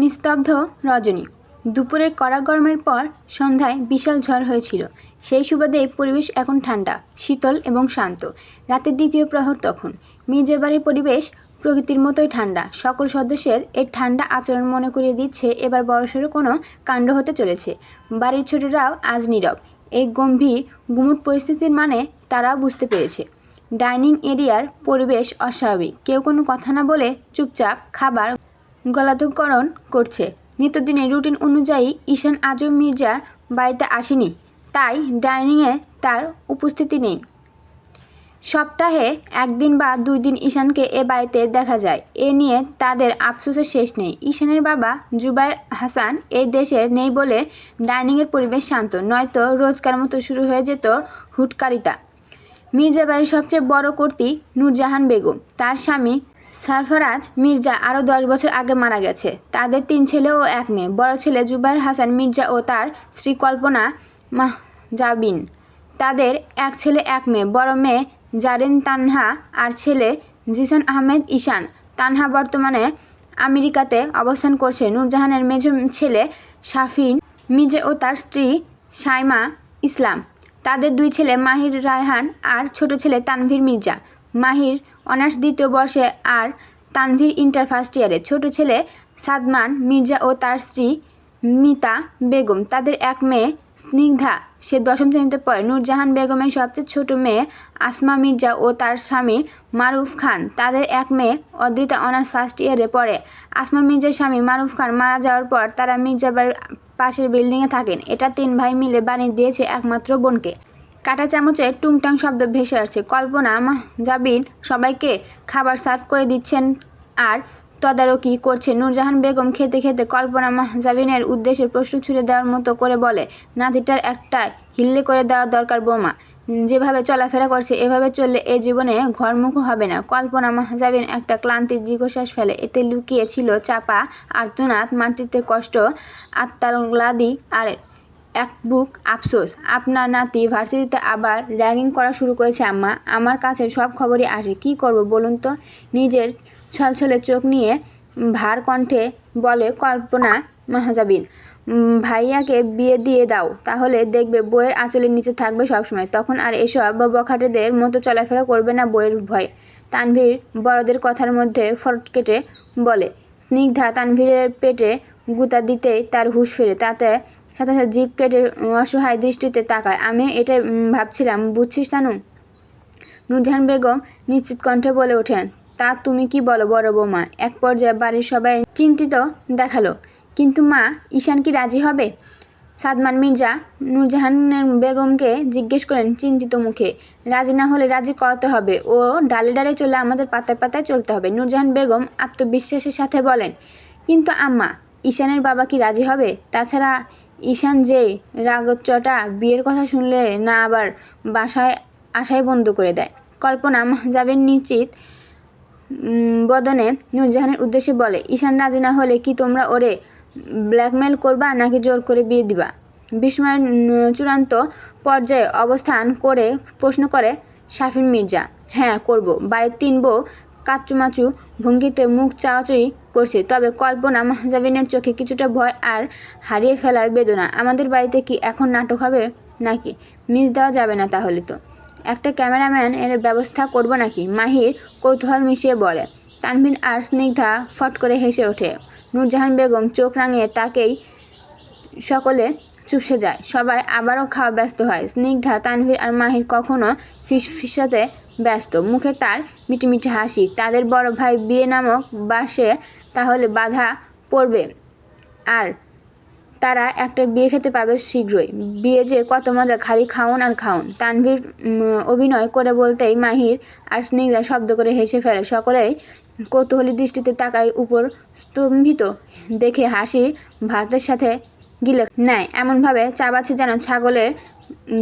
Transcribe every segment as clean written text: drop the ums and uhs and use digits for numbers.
নিস্তব্ধ রজনী। দুপুরের কড়া গরমের পর সন্ধ্যায় বিশাল ঝড় হয়েছিল। সেই সুবাদে পরিবেশ এখন ঠান্ডা, শীতল এবং শান্ত। রাতের দ্বিতীয় প্রহর তখন। মির্জা বাড়ির পরিবেশ প্রকৃতির মতোই ঠান্ডা। সকল সদস্যের এই ঠান্ডা আচরণ মনে করিয়ে দিচ্ছে এবার বড়সড় কোনো কাণ্ড হতে চলেছে। বাড়ির ছোটরাও আজ নীরব। এই গম্ভীর গুমুট পরিস্থিতির মানে তারাও বুঝতে পেরেছে। ডাইনিং এরিয়ার পরিবেশ অস্বাভাবিক। কেউ কোনো কথা না বলে চুপচাপ খাবার গলাধঃকরণ করছে। নিত্যদিনের রুটিন অনুযায়ী ঈশান আজও মির্জার বাড়িতে আসেনি, তাই ডাইনিংয়ে তার উপস্থিতি নেই। সপ্তাহে একদিন বা 2 দিন ঈশানকে এ বাড়িতে দেখা যায়। এ নিয়ে তাদের আফসোসের শেষ নেই। ঈশানের বাবা জুবায়ের হাসান এই দেশে নেই বলে ডাইনিংয়ের পরিবেশ শান্ত, নয়তো রোজকার মতো শুরু হয়ে যেত হুটকারিতা। মির্জা বাড়ির সবচেয়ে বড় কর্ত্রী নূরজাহান বেগম। তার স্বামী সরফরাজ মির্জা আরও 10 বছর আগে মারা গেছে। তাদের 3 ছেলে ও 1 মেয়ে। বড় ছেলে জুবায়ের হাসান মির্জা ও তার স্ত্রী কল্পনা মাহজাবিন। তাদের 1 ছেলে 1 মেয়ে। বড় মেয়ে জারিন তানহা আর ছেলে জিসান আহমেদ ঈশান। তানহা বর্তমানে আমেরিকাতে অবস্থান করছে। নূরজাহানের মেঝো ছেলে শাফিন মির্জা ও তার স্ত্রী শাইমা ইসলাম। তাদের 2 ছেলে মাহির রায়হান আর ছোট ছেলে তানভীর মির্জা। মাহির অনার্স 2য় বর্ষে আর তানভীর ইন্টার ফার্স্ট ইয়ারে। ছোট ছেলে সাদমান মির্জা ও তার স্ত্রী মিতা বেগম। তাদের 1 মেয়ে স্নিগ্ধা, সে 10ম শ্রেণীতে পড়ে। নূরজাহান বেগমের সবচেয়ে ছোট মেয়ে আসমা মির্জা ও তার স্বামী মারুফ খান। তাদের 1 মেয়ে অদ্রিতা অনার্স ফার্স্ট ইয়ারে পড়ে। আসমা মির্জার স্বামী মারুফ খান মারা যাওয়ার পর তারা মির্জা বাড়ির পাশের বিল্ডিংয়ে থাকেন। এটা 3 ভাই মিলে বানিয়ে দিয়েছে একমাত্র বোনকে। কাঁটা চামচের টুংটাং শব্দ ভেসে আসছে। কল্পনা মাহজাবিন সবাইকে খাবার সার্ভ করে দিচ্ছেন আর তদারকি করছে। নূরজাহান বেগম খেতে খেতে কল্পনা মাহজাবিনের উদ্দেশ্যে প্রশ্ন ছুড়ে দেওয়ার মতো করে বলে, নাতিটার একটা হিল্লে করে দেওয়া দরকার বৌমা। যেভাবে চলাফেরা করছে এভাবে চললে এ জীবনে ঘরমুখ হবে না। কল্পনা মাহজাবিন একটা ক্লান্তির দীর্ঘশ্বাস ফেলে। এতে লুকিয়ে ছিল চাপা আর্তনাদ, মাতৃত্বের কষ্ট, আত্মাগ্লাদি আর এক বুক আফসোস। আপনার নাতি ভার্সিটিতে আবার র্যাগিং করা শুরু করেছে আম্মা। আমার কাছে সব খবরই আসে। কী করব বলুন তো? নিজের ছলছলে চোখ নিয়ে ভার কণ্ঠে বলে কল্পনা মাহজাবিন। ভাইয়াকে বিয়ে দিয়ে দাও, তাহলে দেখবে বইয়ের আঁচলের নিচে থাকবে সবসময়। তখন আর এসব বখাটেদের মতো চলাফেরা করবে না বইয়ের ভয়ে। তানভীর বড়দের কথার মধ্যে ফরট কেটে বলে। স্নিগ্ধা তানভীরের পেটে গুঁতা দিতেই তার হুঁশ ফেরে। সাথে সাথে জিভ কেটে অসহায় দৃষ্টিতে তাকায়। আমি এটাই ভাবছিলাম, বুঝছিস তানু? নূরজাহান বেগম নিশ্চিত কণ্ঠে বলে ওঠেন। তা তুমি কি বলো বড় বৌমা? এক পর্যায়ে বাড়ির সবাই চিন্তিত দেখালো। কিন্তু মা, ঈশান কি রাজি হবে? সাদমান মির্জা নূরজাহান বেগমকে জিজ্ঞেস করলেন চিন্তিত মুখে। রাজি না হলে রাজি করাতে হবে। ও ডালে ডালে চলে আমাদের পাতায় পাতায় চলতে হবে। নূরজাহান বেগম আত্মবিশ্বাসের সাথে বলেন, কিন্তু আম্মা, ঈশানের বাবা কি রাজি হবে? তাছাড়া ঈশান যে রাগচটা, বিয়ের কথা শুনলে না আবার বাসায় আশাই বন্ধ করে দেয়। কল্পনা মাহজাবিন নিশ্চিত বদনে নূরজাহানের উদ্দেশ্যে বলে, ঈশান রাজি না হলে কি তোমরা ওরে ব্ল্যাকমেল করবা নাকি জোর করে বিয়ে দিবা? বিস্ময়ের চূড়ান্ত পর্যায়ে অবস্থান করে প্রশ্ন করে শাফিন মির্জা। হ্যাঁ করব। বাড়ির 3 বউ কাচুমাচু ভঙ্গিতে মুখ চাওয়াচুই করছে। তবে কল্পনা মাহজাবিনের চোখে কিছুটা ভয় আর হারিয়ে ফেলার বেদনা। আমাদের বাড়িতে কি এখন নাটক হবে নাকি? মিস দেওয়া যাবে না তাহলে তো। একটা ক্যামেরাম্যান এর ব্যবস্থা করব নাকি? মাহির কৌতূহল মিশিয়ে বলে। তানভীর আর স্নিগ্ধা ফট করে হেসে ওঠে। নূরজাহান বেগম চোখ রাঙিয়ে তাকেই সকলে চুপসে যায়। সবাই আবারও খাওয়া ব্যস্ত হয়। স্নিগ্ধা, তানভীর আর মাহির কখনো ফিসফিসাতে ব্যস্ত। মুখে তার মিটিমিটি হাসি। তাদের বড় ভাই বিয়ে নামক বাসে তাহলে বাধা পড়বে আর তারা একটা বিয়ে খেতে পাবে শীঘ্রই। বিয়ে যে কত মজা, খালি খাওন আর খাওন। তানভীর অভিনয় করে বলতেই মাহির আর স্নিগ্ধা শব্দ করে হেসে ফেলে। সকলেই কৌতূহলী দৃষ্টিতে তাকায় উপর। স্তম্ভিত দেখে হাসি ভাতের সাথে গিলে নেয়, এমনভাবে চাবাচ্ছে যেন ছাগলের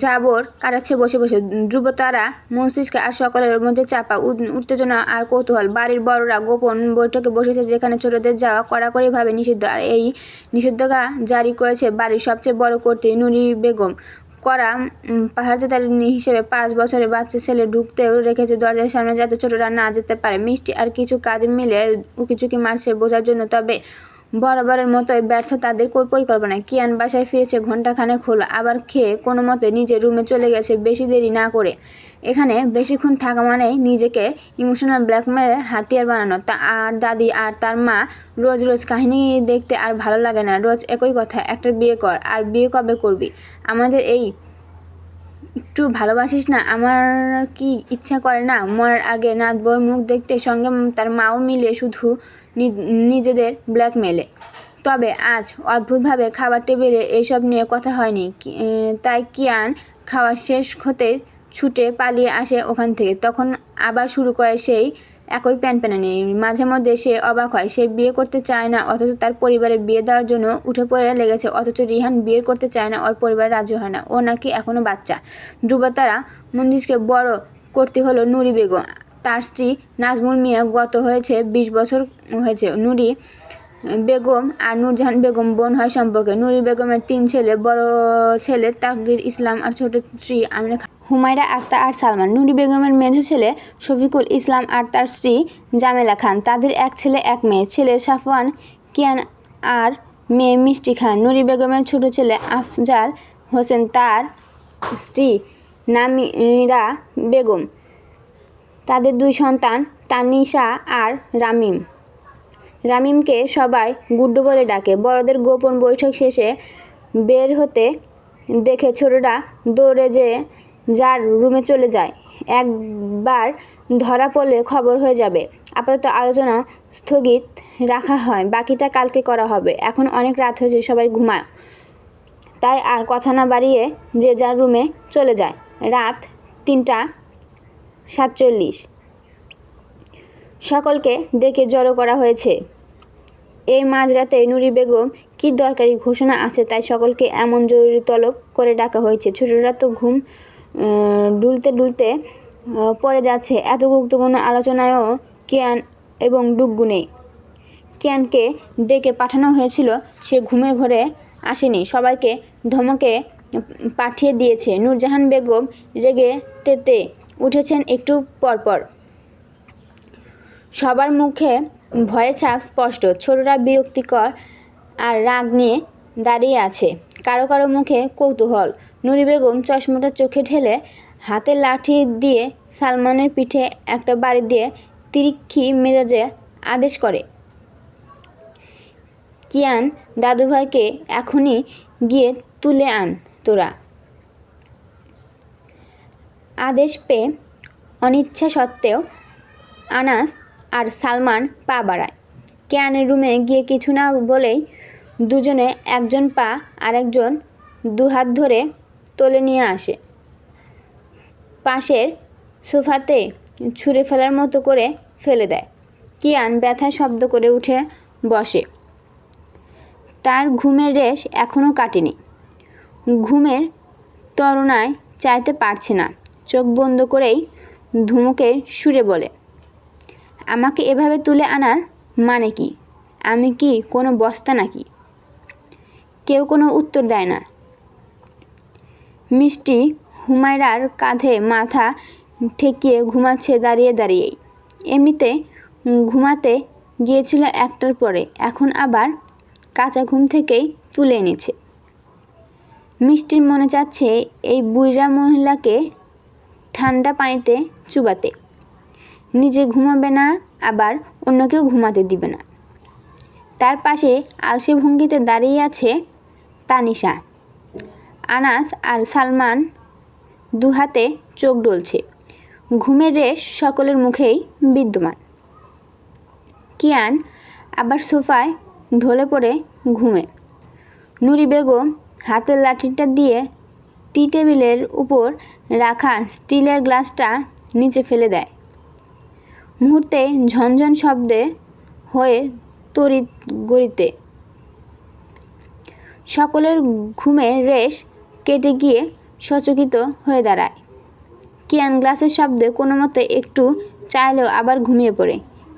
জাবর কাটাচ্ছে বসে বসে। ধ্রুবতারা মস্তিষ্কে আর সকলের মধ্যে চাপা উত্তেজনা আর কৌতূহল। বাড়ির বড়রা গোপন বৈঠকে বসেছে, যেখানে ছোটদের যাওয়া কড়াকড়িভাবে নিষিদ্ধ। আর এই নিষেধাজ্ঞা জারি করেছে বাড়ির সবচেয়ে বড় কর্ত্রী নুরি বেগম। কড়া পাহারাদার হিসেবে 5 বছরের বাচ্চা ছেলে ঢুকতেও রেখেছে দরজার সামনে, যাতে ছোটরা না যেতে পারে। মিষ্টি আর কিছু কাজ মিলে উকিঝুঁকি মারছে বোঝার জন্য। তবে বরাবরের মতোই ব্যর্থ তাদের পরিকল্পনায়। কিয়ান বাসায় ফিরেছে ঘণ্টাখানেক হলো, আবার খেয়ে কোনো মতে নিজের রুমে চলে গেছে বেশি দেরি না করে। এখানে বেশিক্ষণ থাকা মানেই নিজেকে ইমোশনাল ব্ল্যাকমেলে হাতিয়ার বানানো। আর দাদি আর তার মা রোজ রোজ কাহিনী দেখতে আর ভালো লাগে না। রোজ একই কথা, একটা বিয়ে কর। আর বিয়ে কবে করবি? আমাদের এই একটু ভালোবাসিস না? আমার কি ইচ্ছা করে না মরার আগে নাত বউর মুখ দেখতে? সঙ্গে তার মাও মিলে শুধু নিজেদের ব্ল্যাকমেলে। তবে আজ অদ্ভুতভাবে খাবার টেবিলে এসব নিয়ে কথা হয়নি। তাই কিয়ান খাওয়া শেষ হতে ছুটে পালিয়ে আসে ওখান থেকে। তখন আবার শুরু করে সেই একই প্যানপ্যানানি। মাঝে মধ্যে সে অবাক হয়, সে বিয়ে করতে চায় না, অথচ তার পরিবারে বিয়ে দেওয়ার জন্য উঠে পড়ে লেগেছে। অথচ রিহান বিয়ে করতে চায় না, ওর পরিবার রাজি হয় না। ও নাকি এখনও বাচ্চা। ধ্রুবতারা মন্দিরকে বড় করতে হলো নুরি বেগম। তার স্ত্রী নাজমুল মিয়া গত হয়েছে 20 বছর হয়েছে। নুরি বেগম আর নূরজাহান বেগম বোন হয় সম্পর্কে। নুরি বেগমের 3 ছেলে, বড় ছেলে তাকদির ইসলাম আর ছোট স্ত্রী আমিনা, হুমায়রা আক্তার আর সালমান। নুরি বেগমের মেঝো ছেলে শফিকুল ইসলাম আর তার স্ত্রী জামেলা খান। তাদের 1 ছেলে 1 মেয়ে। ছেলে সাফওয়ান কিয়ান আর মেয়ে মিষ্টি খান। নুরি বেগমের ছোট ছেলে আফজাল হোসেন, তার স্ত্রী নামিরা বেগম। তাদের 2 সন্তান তানিশা আর রামিম। রামিমকে সবাই গুড্ডু বলে ডাকে। বড়দের গোপন বৈঠক শেষে বের হতে দেখে ছোটরা দৌড়ে যেয়ে যার রুমে চলে যায়। একবার ধরা পড়লে খবর হয়ে যাবে। আপাতত আলোচনা স্থগিত রাখা হয়, বাকিটা কালকে করা হবে। এখন অনেক রাত হয়েছে, সবাই ঘুমায়। তাই আর কথা না বাড়িয়ে যে যার রুমে চলে যায়। রাত 3:47। সকলকে ডেকে জড়ো করা হয়েছে। এই মাঝরাতে নুরি বেগম কি দরকারি ঘোষণা আছে, তাই সকলকে এমন জরুরি তলব করে ডাকা হয়েছে। ছোটরা তো ঘুম ডুলতে ডুলতে পড়ে যাচ্ছে। এত গুরুত্বপূর্ণ আলোচনায়ও কিয়ান এবং ডুগ্গু নেই। কিয়ানকে ডেকে পাঠানো হয়েছিল, সে ঘুমের ঘরে আসেনি, সবাইকে ধমকে পাঠিয়ে দিয়েছে। নূরজাহান বেগম রেগে তেতে উঠেছেন একটু পরপর। সবার মুখে ভয়ের ছাপ স্পষ্ট। ছোটরা বিরক্তিকর আর রাগ নিয়ে দাঁড়িয়ে আছে। কারো কারো মুখে কৌতূহল। নুরি বেগম চশমাটা চোখে ঢেলে হাতের লাঠি দিয়ে সালমানের পিঠে একটা বাড়ি দিয়ে তিরিক্ষি মেজাজে আদেশ করে, কিয়ান দাদুভাইকে এখনই গিয়ে তুলে আন তোরা। আদেশ পেয়ে অনিচ্ছা সত্ত্বেও আনাস আর সালমান পা বাড়ায়। কিয়ানের রুমে গিয়ে কিছু না বলেই দুজনে একজন পা আরেকজন 2 হাত ধরে তুলে নিয়ে আসে। পাশের সোফাতে ছুঁড়ে ফেলার মতো করে ফেলে দেয়। কিয়ান ব্যথায় শব্দ করে উঠে বসে। তার ঘুমের রেশ এখনও কাটেনি। ঘুমের তরুণায় চাইতে পারছে না। চোখ বন্ধ করেই ধমকের সুরে বলে, আমাকে এভাবে তুলে আনার মানে কি? আমি কি কোনো বস্তা নাকি? কেউ কোনো উত্তর দেয় না। মিষ্টি হুমায়রার কাঁধে মাথা ঠেকিয়ে ঘুমাচ্ছে দাঁড়িয়ে দাঁড়িয়েই। এমনিতে ঘুমাতে গিয়েছিল 1টার পরে, এখন আবার কাঁচা ঘুম থেকেই তুলে এনেছে। মিষ্টির মনে চাচ্ছে এই বুইড়া মহিলাকে ঠান্ডা পানিতে চুবাতে। নিজে ঘুমাবে না, আবার অন্যকেও ঘুমাতে দিবে না। তার পাশে আলসে ভঙ্গিতে দাঁড়িয়ে আছে তানিশা। আনাস আর সালমান 2 হাতে চোখ ডলছে। ঘুমের রেশ সকলের মুখেই বিদ্যমান। কিয়ান আবার সোফায় ঢলে পড়ে ঘুমে। নুরি বেগম হাতের লাঠিটা দিয়ে টি টেবিলের উপর রাখা স্টিলের গ্লাসটা নিচে ফেলে দেয়। মুহূর্তে ঝনঝন শব্দে হয়ে তড়িৎ গড়িতে সকলের ঘুমের রেশ কেটে গিয়ে সচকিত হয়ে দাঁড়ায়। কিয়ান গ্লাসের শব্দে কোনো মতে একটু চাইলেও আবার ঘুমিয়ে পড়ে।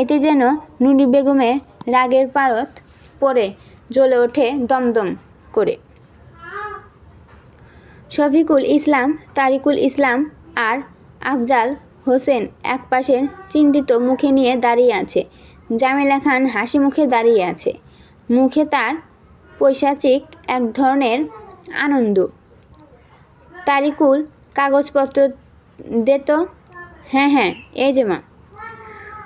এতে যেন নুরি বেগমের রাগের পারদ পড়ে জ্বলে ওঠে দমদম করে। শফিকুল ইসলাম, তারিকুল ইসলাম আর আফজাল হোসেন একপাশে চিন্তিত মুখে নিয়ে দাঁড়িয়ে আছে। জামেলা খান হাসি মুখে দাঁড়িয়ে আছে। মুখে তার পৈশাচিক এক ধরনের আনন্দ। তারিকুল, কাগজপত্র দে তো। হ্যাঁ, এই যে মা।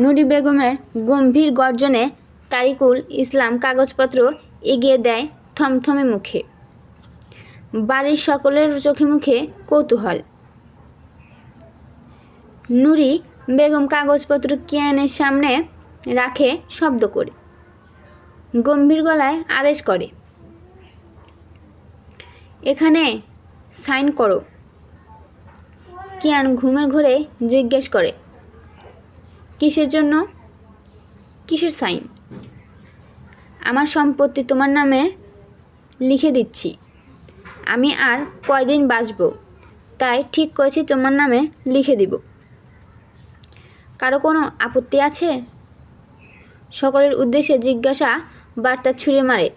নুরি বেগমের গম্ভীর গর্জনে তারিকুল ইসলাম কাগজপত্র এগিয়ে দেয় থমথমে মুখে। বাড়ির সকলের চোখে মুখে কৌতূহল। নুরি বেগম কাগজপত্র কিয়ানের সামনে রাখে শব্দ করে, গম্ভীর গলায় আদেশ করে, এখানে সাইন করো। কিয়ান ঘুমের ঘোরে জিজ্ঞেস করে, কিসের জন্য? কিসের সাইন? আমার সম্পত্তি তোমার নামে লিখে দিচ্ছি। আমি আর কয়দিন বাঁচব, তাই ঠিক করেছি তোমার নামে লিখে দিব। কারো কোনো আপত্তি আছে? সকলের উদ্দেশ্যে জিজ্ঞাসা বার্তা ছুঁড়ে মারে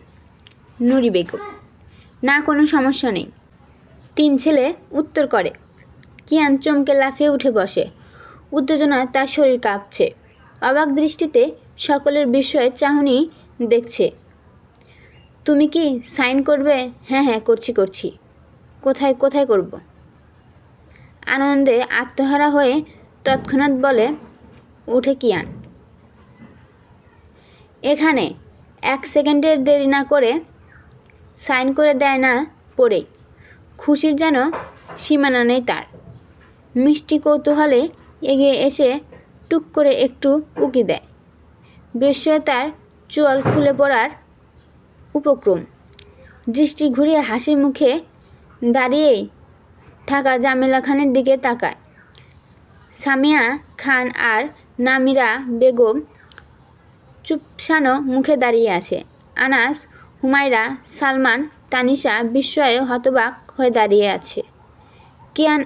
নুরি বেগম। না, কোনো সমস্যা নেই। 3 ছেলে উত্তর করে। কিয়ান চমকে লাফিয়ে উঠে বসে। উত্তেজনায় তার শরীর কাঁপছে। অবাক দৃষ্টিতে সকলের বিস্ময়ে চাহনি দেখছে। তুমি কি সাইন করবে? হ্যাঁ, করছি। কোথায় করব? আনন্দে আত্মহারা হয়ে তৎক্ষণাৎ বলে উঠে কিয়ান। এখানে 1 সেকেন্ডের দেরি না করে সাইন করে দেয় না পড়েই। খুশির যেন সীমানা নেই তার। মিষ্টি কৌতূহলে এগিয়ে এসে টুক করে একটু উকি দেয়। বিস্ময়ে তার চোয়াল খুলে পড়ার উপক্রম। দৃষ্টি ঘুরিয়ে হাসির মুখে দাঁড়িয়ে থাকা জামিলা খানের দিকে তাকায়। সামিয়া খান আর নামিরা বেগম চুপসানো মুখে দাঁড়িয়ে আছে। আনাস, হুমায়রা, সালমান, তানিশা বিস্ময়ে হতবাক হয়ে দাঁড়িয়ে আছে। কিয়ান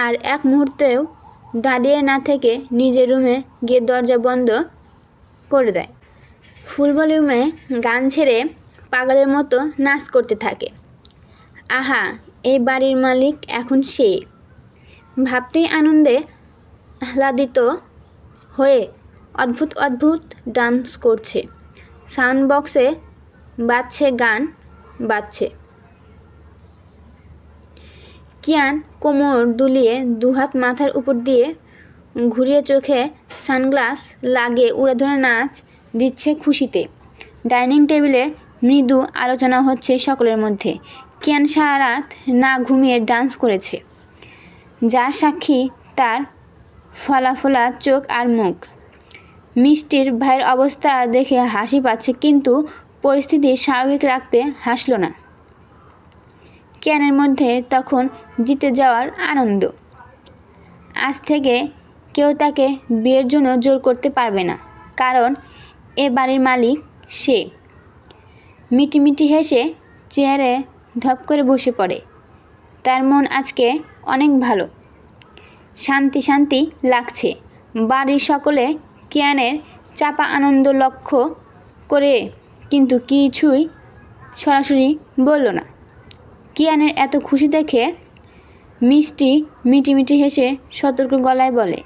আর এক মুহূর্তেও দাঁড়িয়ে না থেকে নিজের রুমে গিয়ে দরজা বন্ধ করে দেয়। ফুল ভলিউমে গান ছেড়ে পাগলের মতো নাচ করতে থাকে। আহা, এই বাড়ির মালিক এখন সে। ভাবতেই আনন্দে আহ্লাদিত হয়ে অদ্ভুত ডান্স করছে। সাউন্ড বক্সে বাজছে গান বাজছে। কিয়ান কোমর দুলিয়ে দুহাত মাথার উপর দিয়ে ঘুরিয়ে চোখে সানগ্লাস লাগিয়ে উড়াধুরা নাচ দিচ্ছে খুশিতে। ডাইনিং টেবিলে মৃদু আলোচনা হচ্ছে সকলের মধ্যে। কিয়ান সারা রাত না ঘুমিয়ে ডান্স করেছে, যার সাক্ষী তার ফোলা চোখ আর মুখ। মিষ্টির ভাইয়ের অবস্থা দেখে হাসি পাচ্ছে, কিন্তু পরিস্থিতি স্বাভাবিক রাখতে হাসল না। কিয়ানের মধ্যে তখন জিতে যাওয়ার আনন্দ। আজ থেকে কেউ তাকে বিয়ের জন্য জোর করতে পারবে না, কারণ এ বাড়ির মালিক সে। মিটিমিটি হেসে চেয়ারে ধপ করে বসে পড়ে। তার মন আজকে অনেক ভালো, শান্তি লাগছে। বাড়ির সকলে কিয়ানের চাপা আনন্দ লক্ষ্য করে, কিন্তু কিছুই সরাসরি বলল না। কিয়ানের এত খুশি দেখে মিষ্টি মিটিমিটি হেসে সতর্ক গলায় বলে,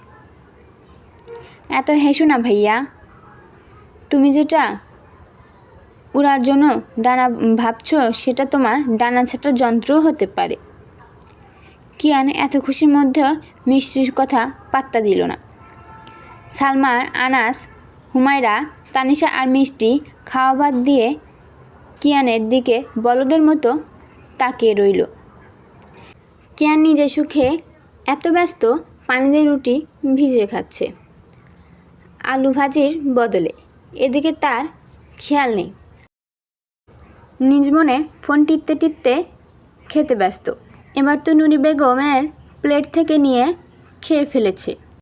এত হেসো না ভাইয়া। তুমি যেটা উড়ার জন্য ডানা ভাবছো, সেটা তোমার ডানা ছাটার যন্ত্রও হতে পারে। কিয়ান এত খুশির মধ্যেও মিষ্টির কথা পাত্তা দিল না। সালমান, আনাস, হুমায়রা, তানিশা আর মিষ্টি খাওয়া বাদ দিয়ে কিয়ানের দিকে বলদের মতো তাকিয়ে রইল। কিয়ান নিজে সুখে এত ব্যস্ত, পানি দিয়ে রুটি ভিজিয়ে খাচ্ছে আলু ভাজির বদলে। এদিকে তার খেয়াল নেই, নিজ মনে ফোন টিপতে খেতে ব্যস্ত। এবার তো নুরি বেগমের প্লেট থেকে নিয়ে খেয়ে ফেলেছে।